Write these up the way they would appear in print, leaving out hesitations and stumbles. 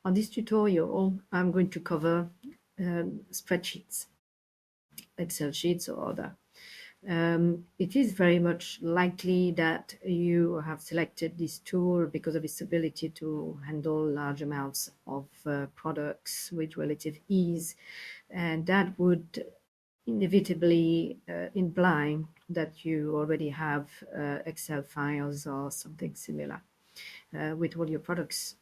On this tutorial, I'm going to cover spreadsheets, Excel sheets or other. It is very much likely that you have selected this tool because of its ability to handle large amounts of products with relative ease, and that would inevitably imply that you already have Excel files or something similar with all your products.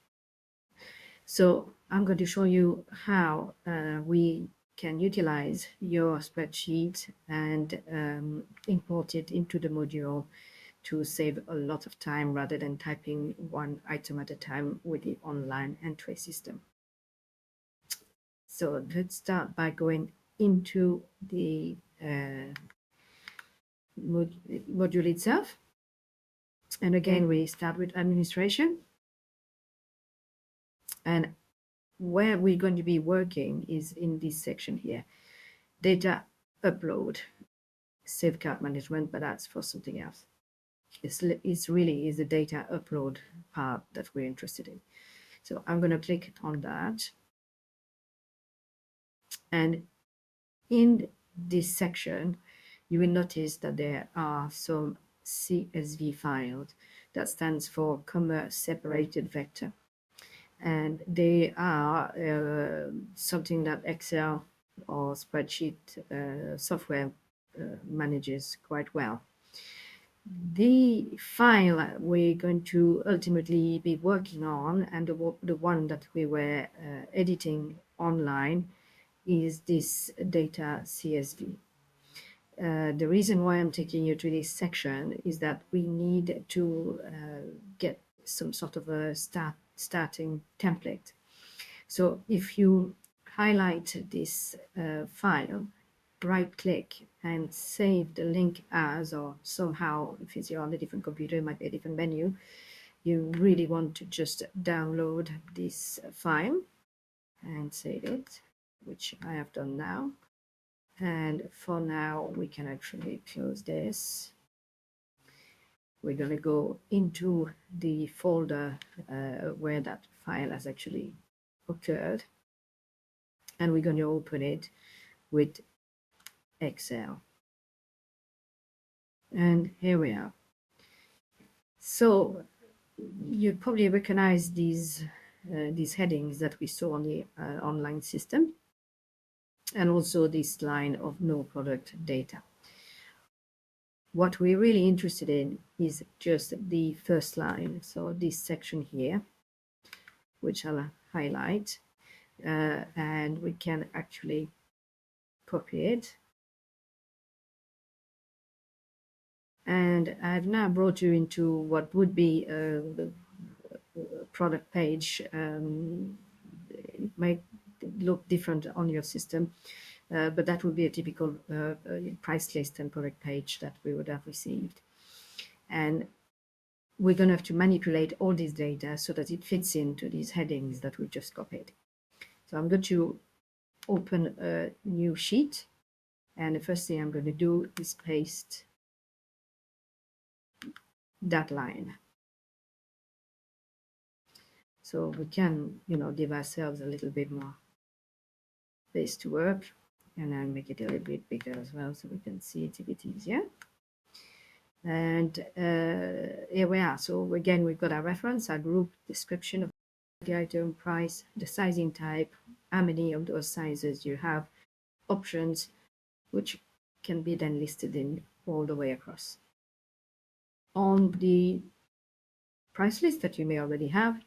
So I'm going to show you how we can utilize your spreadsheet and import it into the module to save a lot of time rather than typing one item at a time with the online entry system. So let's start by going into the module itself. And again, we start with administration. And where we're going to be working is in this section here, data upload, safeguard management, but that's for something else. It's really is the data upload part that we're interested in. So I'm going to click on that. And in this section, you will notice that there are some CSV files. That stands for comma separated vector. And they are something that Excel or spreadsheet software manages quite well. The file we're going to ultimately be working on, and the one that we were editing online, is this data CSV. The reason why I'm taking you to this section is that we need to get some sort of a starting template. So if you highlight this file, right click and save the link as, or somehow if it's on a different computer it might be a different menu, you really want to just download this file and save it, which I have done now. And for now we can actually close this. We're going to go into the folder where that file has actually occurred, and we're going to open it with Excel. And here we are. So you probably recognize these headings that we saw on the online system, and also this line of no product data. What we're really interested in is just the first line, so this section here, which I'll highlight, and we can actually copy it. And I've now brought you into what would be the product page. It might look different on your system, but that would be a typical price list and product page that we would have received. And we're going to have to manipulate all this data so that it fits into these headings that we just copied. So I'm going to open a new sheet, and the first thing I'm going to do is paste that line. So we can, give ourselves a little bit more space to work, and I'll make it a little bit bigger as well so we can see it a bit easier. And here we are. So again, we've got our reference, our group, description of the item, price, the sizing type, how many of those sizes you have, options, which can be then listed in all the way across. On the price list that you may already have,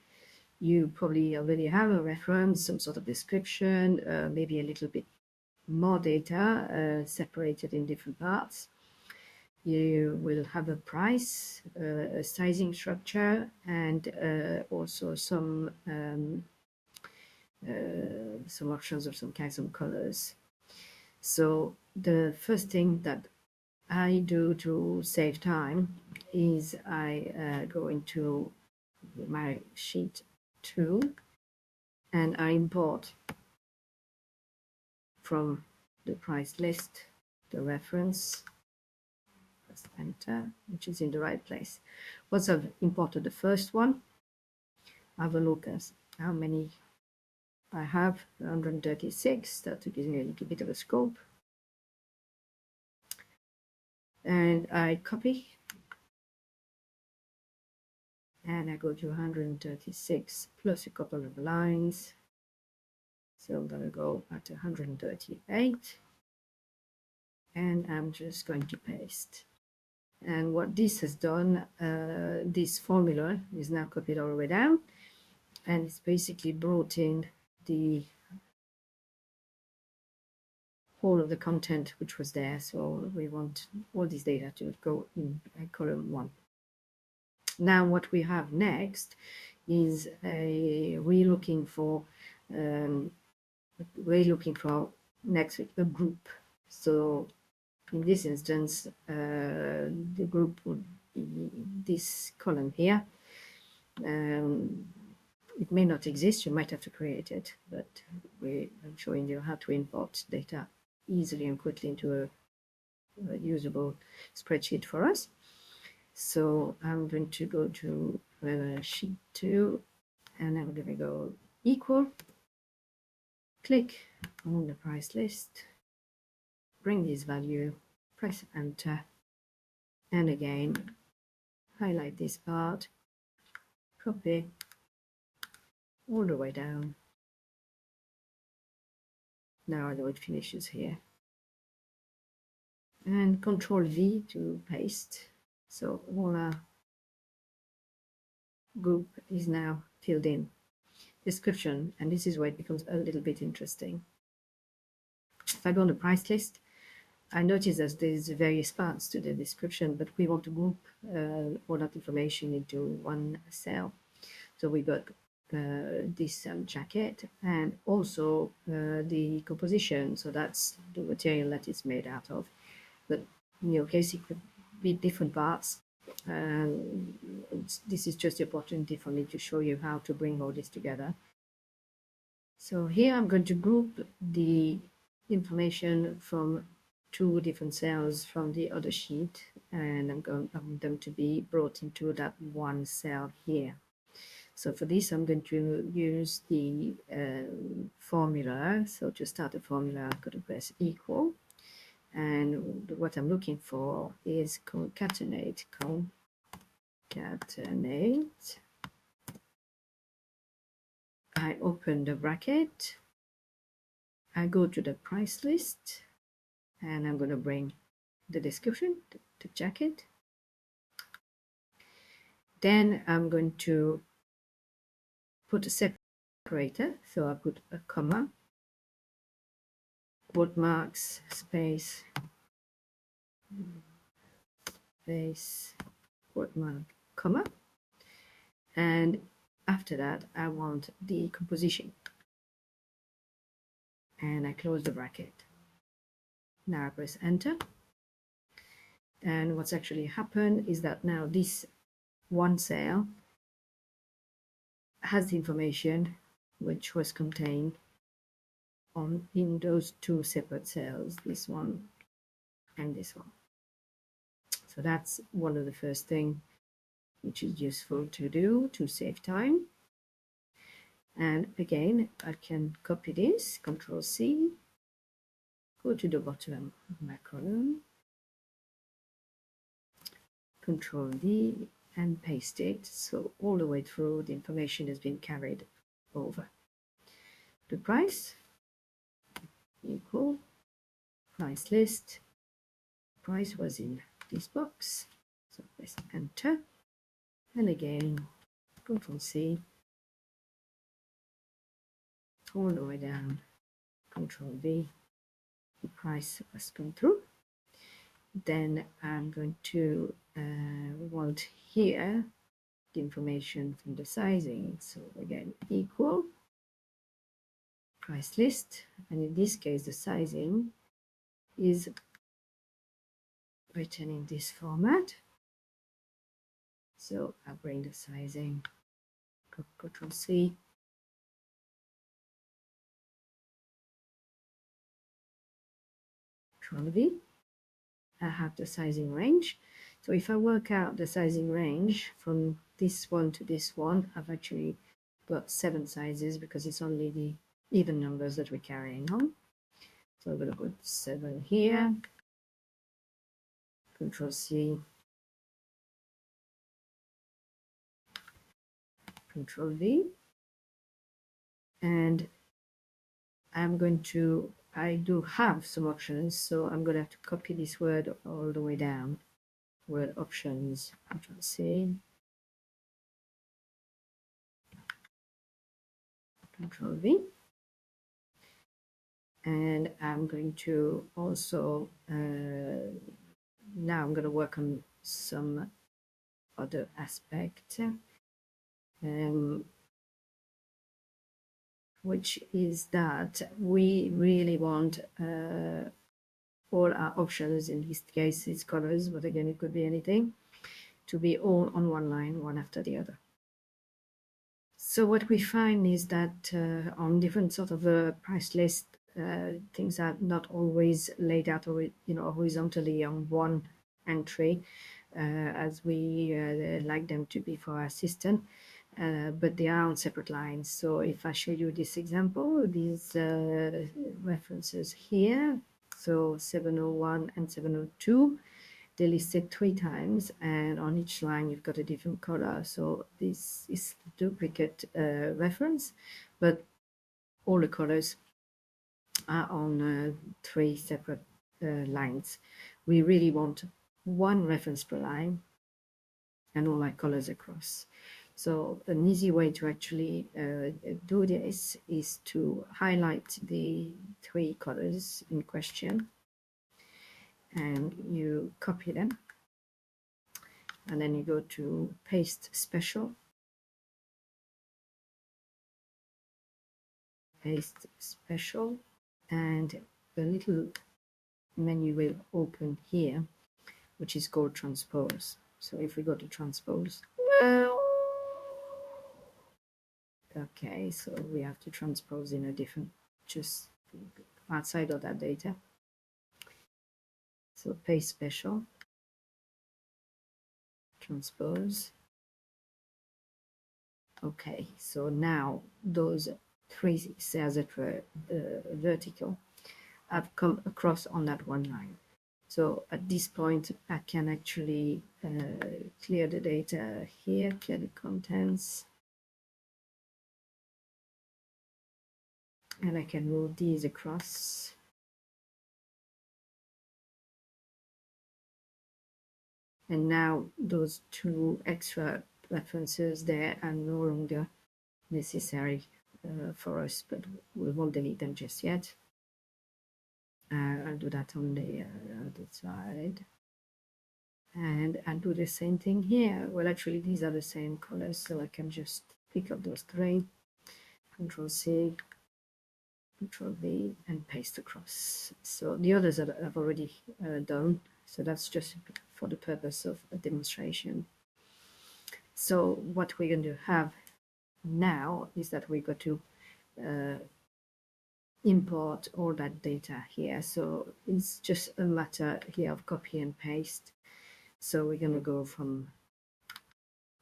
you probably already have a reference, some sort of description, maybe a little bit more data separated in different parts. You will have a price, a sizing structure, and also some options of some kinds of colors. So the first thing that I do to save time is I go into my sheet 2 and I import from the price list the reference, press enter, which is in the right place. Once I've imported the first one, have a look at how many I have 136. That gives me a little bit of a scope. And I copy. And I go to 136 plus a couple of lines. So I'm going to go at 138. And I'm just going to paste. And what this has done, this formula is now copied all the way down. And it's basically brought in the whole of the content which was there. So we want all this data to go in column 1. Now what we have next is we're looking for next a group. So in this instance, the group would be this column here. It may not exist, you might have to create it, but I'm showing you how to import data easily and quickly into a usable spreadsheet for us. So I'm going to go to sheet 2, and I'm going to go equal, click on the price list, bring this value, press enter, and again highlight this part, copy all the way down. Now I know it finishes here. And Control V to paste. So all our group is now filled in. Description, and this is where it becomes a little bit interesting. If I go on the price list, I notice that there's various parts to the description, but we want to group all that information into one cell. So we got this jacket and also the composition. So that's the material that it's made out of. But in your case, it could be different parts. This is just the opportunity for me to show you how to bring all this together. So here I'm going to group the information from 2 different cells from the other sheet, and I want them to be brought into that one cell here. So for this, I'm going to use the formula. So to start a formula, I'm going to press equal. And what I'm looking for is concatenate. I open the bracket. I go to the price list, and I'm going to bring the description, the jacket. Then I'm going to put a separator. So I put a comma, quote marks, space, quote mark, comma. And after that, I want the composition. And I close the bracket. Now I press enter. And what's actually happened is that now this one cell has the information which was contained in those 2 separate cells, this one and this one. So that's one of the first things which is useful to do to save time. And again, I can copy this, Control C, go to the bottom of my column, Control V, and paste it. So all the way through, the information has been carried over. The price equal price list. Price was in this box. So press enter. And again, Control C, all the way down, Control V. The price has come through. Then I'm going to want here the information from the sizing. So again, equal price list, and in this case the sizing is written in this format. So I'll bring the sizing, Control C, Control V. I have the sizing range. So if I work out the sizing range from this one to this one, I've actually got 7 sizes because it's only the even numbers that we're carrying on. So I'm going to put 7 here, Control C, Control V, and I do have some options, so I'm going to have to copy this word all the way down. Word options, Control C, Control V. And I'm going to also, now I'm going to work on some other aspect, which is that we really want all our options, in this case it's colors, but again it could be anything, to be all on one line, one after the other. So what we find is that on different sort of price list, things are not always laid out, or horizontally on one entry, as we like them to be for our system, but they are on separate lines. So if I show you this example, these references here, so 701 and 702, they listed 3 times, and on each line you've got a different color. So this is duplicate reference, but all the colors are on 3 separate lines. We really want one reference per line and all our colors across. So an easy way to actually do this is to highlight the 3 colors in question, and you copy them, and then you go to paste special, and the little menu will open here, which is called transpose. So if we go to transpose, okay, so we have to transpose in a different, just outside of that data. So paste special, transpose. Okay, so now those 3 cells that were vertical have come across on that one line. So at this point, I can actually clear the data here, clear the contents, and I can move these across. And now those 2 extra references there are no longer necessary for us, but we won't delete them just yet. I'll do that on the other side. And I'll do the same thing here. Well, actually, these are the same colors, so I can just pick up those 3, Control C, Control V, and paste across. So the others I've already done, so that's just for the purpose of a demonstration. So what we're going to have now is that we got to import all that data here. So it's just a matter here of copy and paste. So we're going to go from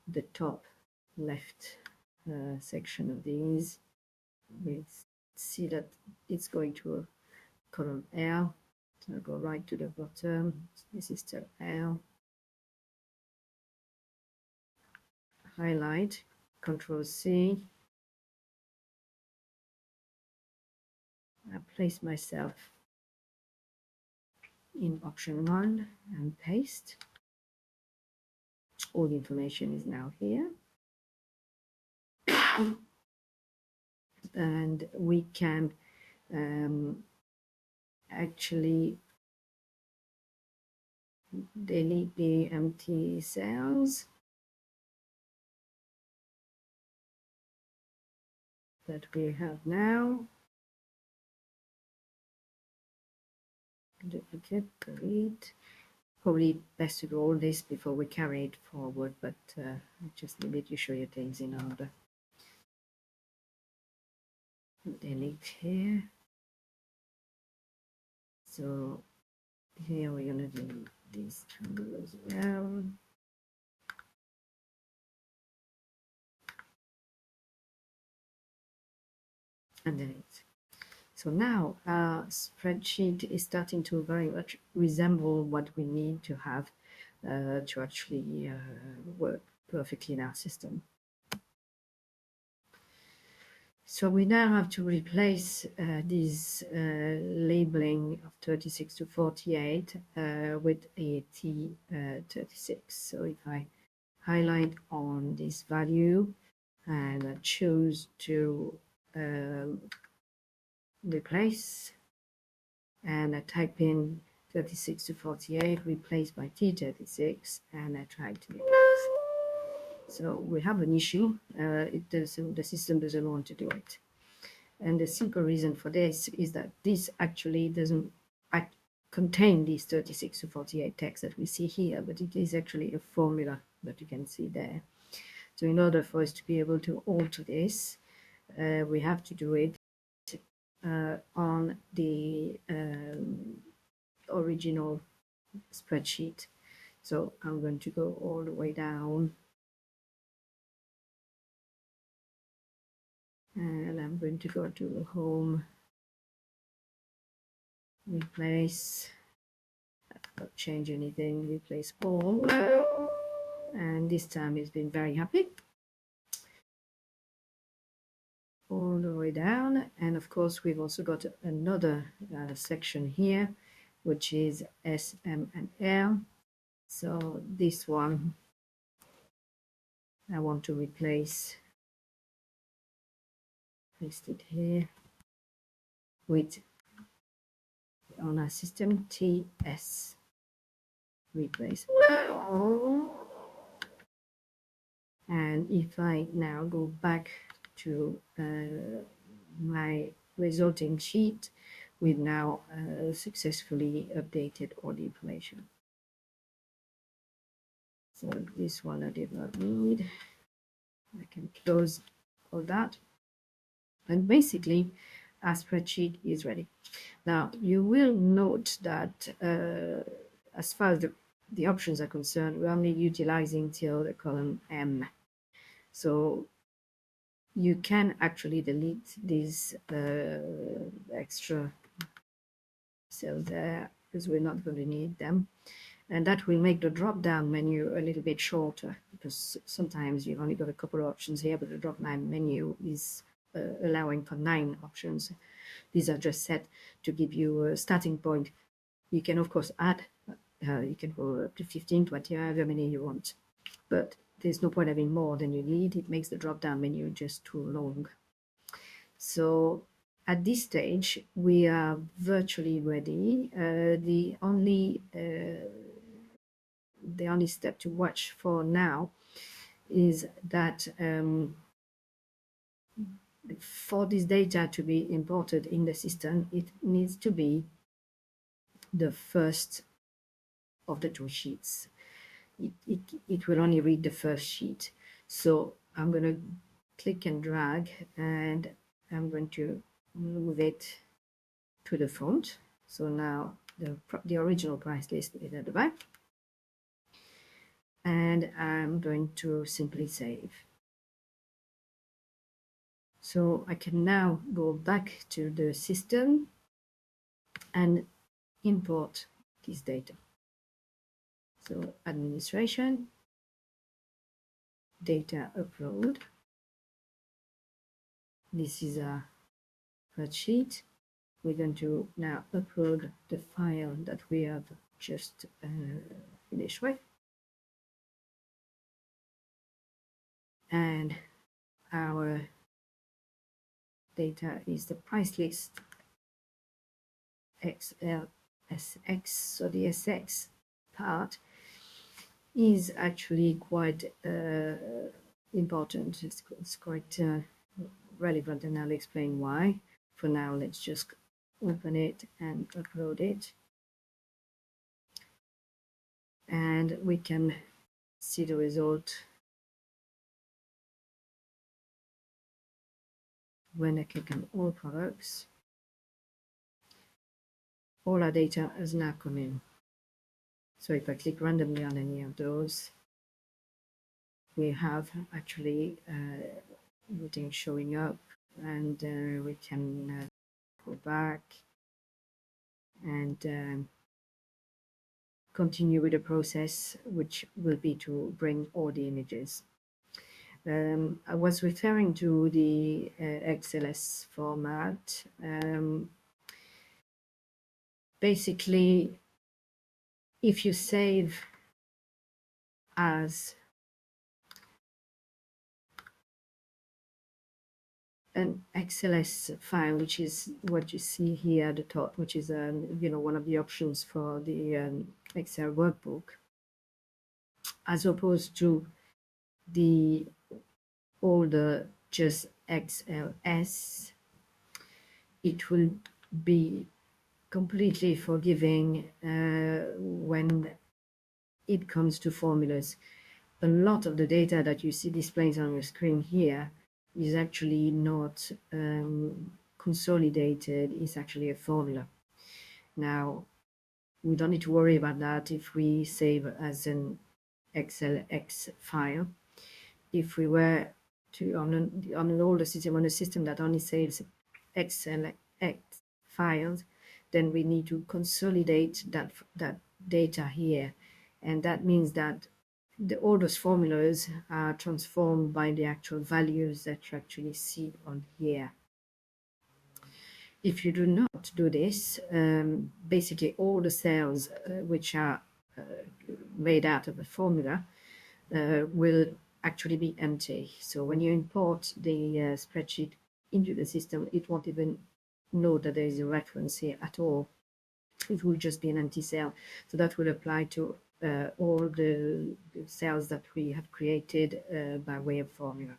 the top left section of these. We see that it's going to a column L. So I'll go right to the bottom. This is still L. Highlight, Control C. I place myself in option 1 and paste. All the information is now here. And we can actually delete the empty cells that we have now. Duplicate, delete. Probably best to do all this before we carry it forward, but I just needed to show you things in order. Delete here. So here we're going to delete this triangle as well. underneath. So now our spreadsheet is starting to very much resemble what we need to have to actually work perfectly in our system. So we now have to replace this labeling of 36 to 48 with a T36. So if I highlight on this value and I choose to replace, and I type in 36 to 48 replaced by T36, and I try to replace. So we have an issue. The system doesn't want to do it. And the simple reason for this is that this actually doesn't contain these 36 to 48 text that we see here, but it is actually a formula that you can see there. So in order for us to be able to alter this, we have to do it on the original spreadsheet. So I'm going to go all the way down, and I'm going to go to home, replace, not change anything, replace all, and this time it's been very happy. All the way down, and of course we've also got another section here, which is S, M, and L. So this one I want to replace, paste it here with, on our system, TS, replace. And if I now go back to my resulting sheet, we've now successfully updated all the information. So this one I did not need. I can close all that. And basically, our spreadsheet is ready. Now, you will note that as far as the options are concerned, we're only utilizing till the column M. So you can actually delete these extra cells there because we're not going to need them. And that will make the drop-down menu a little bit shorter, because sometimes you've only got a couple of options here, but the drop-down menu is allowing for 9 options. These are just set to give you a starting point. You can, of course, add, you can go up to 15, 20, however many you want. But there's no point having more than you need. It makes the drop-down menu just too long. So at this stage, we are virtually ready. The only step to watch for now is that for this data to be imported in the system, it needs to be the first of the 2 sheets. It will only read the first sheet. So I'm going to click and drag, and I'm going to move it to the front. So now the original price list is at the back. And I'm going to simply save. So I can now go back to the system and import this data. So administration, data upload. This is a spreadsheet. We're going to now upload the file that we have just finished with. And our data is the price list XLSX. So the SX part is actually quite important. It's quite relevant, and I'll explain why. For now, let's just open it and upload it. And we can see the result when I click on all products. All our data has now come in. So if I click randomly on any of those, we have actually everything showing up. and we can go back and continue with the process, which will be to bring all the images. I was referring to the XLS format. Basically, if you save as an XLS file, which is what you see here at the top, which is one of the options for the Excel workbook, as opposed to the older just XLS, it will be completely forgiving when it comes to formulas. A lot of the data that you see displayed on your screen here is actually not consolidated, it's actually a formula. Now, we don't need to worry about that if we save as an XLX file. If we were to, on an older system, on a system that only saves XLX files, then we need to consolidate that data here. And that means that all those formulas are transformed by the actual values that you actually see on here. If you do not do this, basically all the cells which are made out of the formula will actually be empty. So when you import the spreadsheet into the system, it won't even know that there is a reference here at all. It will just be an empty cell. So that will apply to all the cells that we have created by way of formula.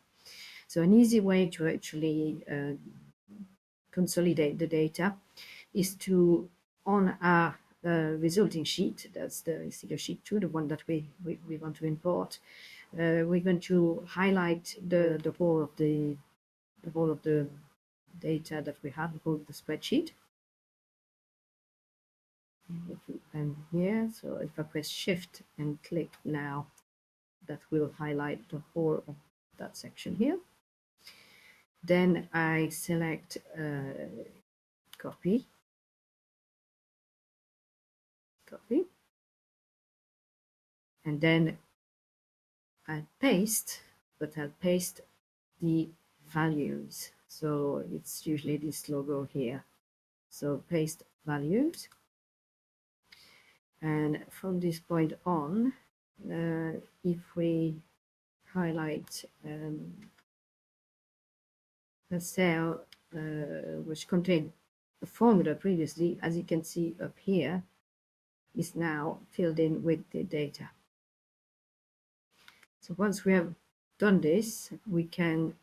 So an easy way to actually consolidate the data is to, on our resulting sheet, that's the figure sheet 2, the one that we want to import, we're going to highlight the whole of the data that we have, the whole of the spreadsheet. And here, so if I press Shift and click now, that will highlight the whole of that section here. Then I select copy, and then I'll paste, but I'll paste the values. So it's usually this logo here. So paste values. And from this point on, if we highlight a cell which contained a formula previously, as you can see up here, is now filled in with the data. So once we have done this, we can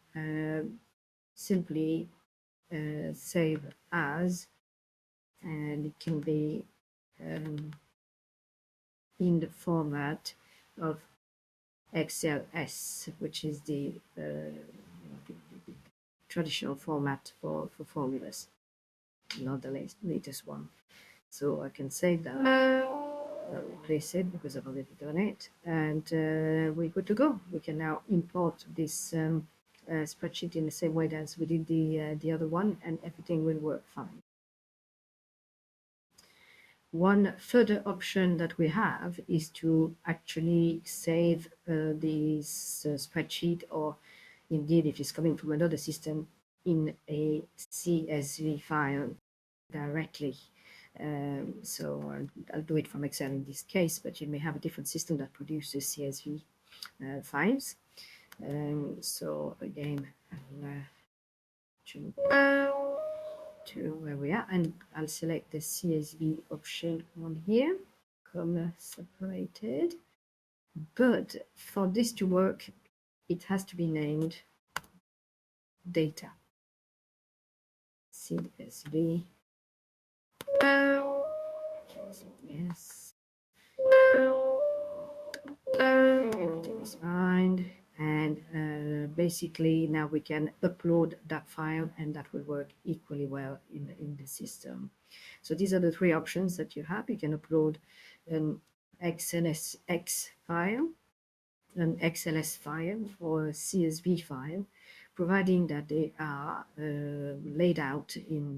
simply save as, and it can be in the format of XLS, which is the traditional format for formulas, not the latest one. So I can save that, replace it because I've already done it, and we're good to go. We can now import this spreadsheet in the same way as we did the other one, and everything will work fine. One further option that we have is to actually save this spreadsheet, or indeed if it's coming from another system, in a CSV file directly. So I'll do it from Excel in this case, but you may have a different system that produces CSV files. So again, I'll jump to where we are, and I'll select the CSV option on here, comma separated. But for this to work, it has to be named data. CSV. Yes. Everything's fine. And basically now we can upload that file, and that will work equally well in the system. So these are the three options that you have. You can upload an XLSX file, an XLS file, or a CSV file. providing that they are laid out in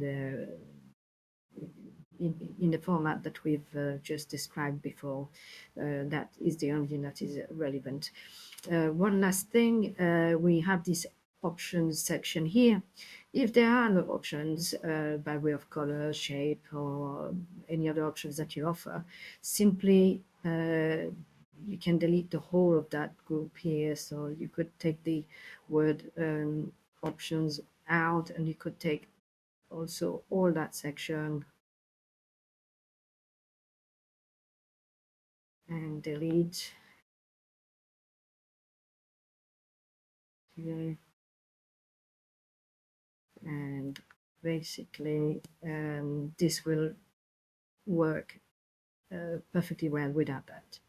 the format that we've just described before. That is the only thing that is relevant. One last thing, we have this options section here. If there are no options by way of color, shape, or any other options that you offer, simply you can delete the whole of that group here. So you could take the word options out, and you could take also all that section and delete here. And basically this will work perfectly well without that.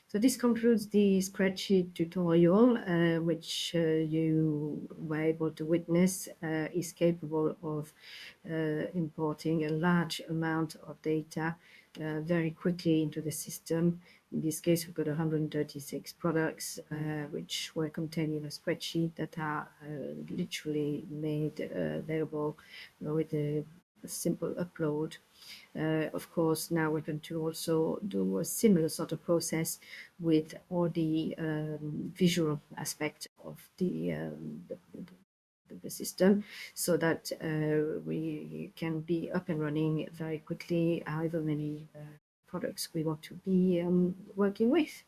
So this concludes the spreadsheet tutorial, which you were able to witness is capable of importing a large amount of data very quickly into the system. In this case, we've got 136 products which were contained in a spreadsheet that are literally made available with a simple upload. Of course, now we're going to also do a similar sort of process with all the visual aspect of the system, so that we can be up and running very quickly, however many products we want to be working with.